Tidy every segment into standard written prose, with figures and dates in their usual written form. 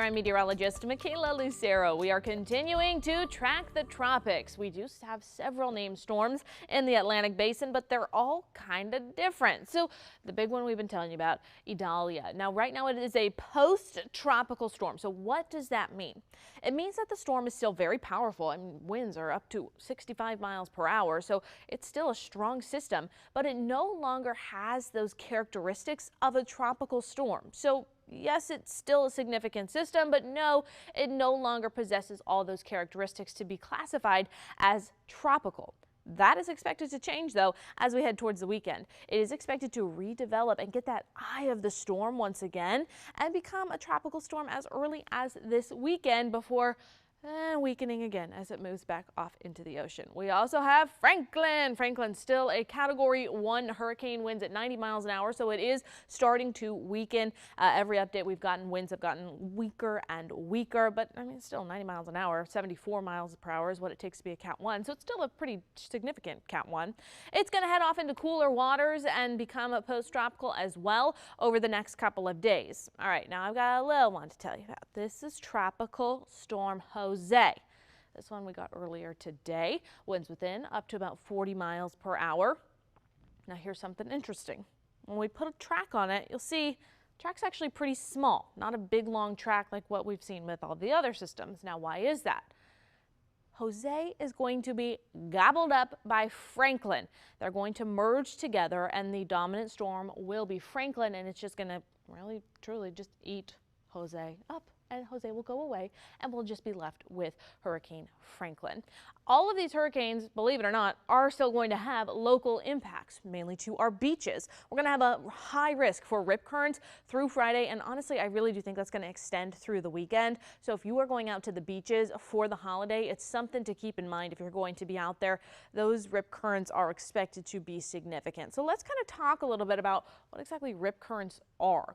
I'm meteorologist Michaela Lucero. We are continuing to track the tropics. We do have several named storms in the Atlantic basin, but they're all kind of different. So the big one we've been telling you about, Idalia. Now, right now it is a post-tropical storm. So what does that mean? It means that the storm is still very powerful. I mean, winds are up to 65 miles per hour, so it's still a strong system, but it no longer has those characteristics of a tropical storm. So yes, it's still a significant system, but no, it no longer possesses all those characteristics to be classified as tropical. That is expected to change, though, as we head towards the weekend. It is expected to redevelop and get that eye of the storm once again and become a tropical storm as early as this weekend before weakening again as it moves back off into the ocean. We also have Franklin. Franklin's still a Category 1 hurricane, winds at 90 miles an hour, so it is starting to weaken. Every update we've gotten, winds have gotten weaker and weaker, but I mean, still 90 miles an hour, 74 miles per hour is what it takes to be a Cat 1, so it's still a pretty significant Cat 1. It's going to head off into cooler waters and become a post-tropical as well over the next couple of days. All right, now I've got a little one to tell you about. This is Tropical Storm Jose. This one we got earlier today. Winds within up to about 40 miles per hour. Now here's something interesting. When we put a track on it, you'll see the track's actually pretty small, not a big long track like what we've seen with all the other systems. Now why is that? Jose is going to be gobbled up by Franklin. They're going to merge together and the dominant storm will be Franklin, and it's just going to really truly just eat Jose up. And Jose will go away and we'll just be left with Hurricane Franklin. All of these hurricanes, believe it or not, are still going to have local impacts, mainly to our beaches. We're going to have a high risk for rip currents through Friday, and honestly, I really do think that's going to extend through the weekend. So if you are going out to the beaches for the holiday, it's something to keep in mind if you're going to be out there. Those rip currents are expected to be significant. So let's kind of talk a little bit about what exactly rip currents are.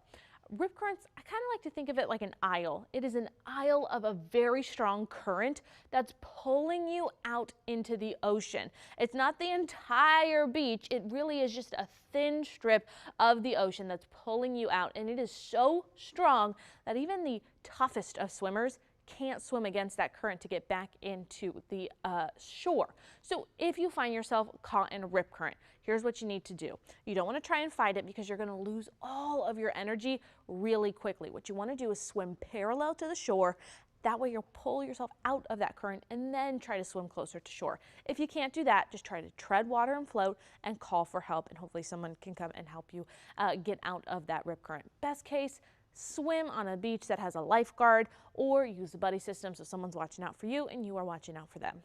Rip currents, I kind of like to think of it like an aisle. It is an aisle of a very strong current that's pulling you out into the ocean. It's not the entire beach. It really is just a thin strip of the ocean that's pulling you out. And it is so strong that even the toughest of swimmers can't swim against that current to get back into the shore. So if you find yourself caught in a rip current, here's what you need to do. You don't want to try and fight it because you're going to lose all of your energy really quickly. What you want to do is swim parallel to the shore. That way you'll pull yourself out of that current and then try to swim closer to shore. If you can't do that, just try to tread water and float and call for help, and hopefully someone can come and help you get out of that rip current. Best case, swim on a beach that has a lifeguard, or use a buddy system so someone's watching out for you and you are watching out for them.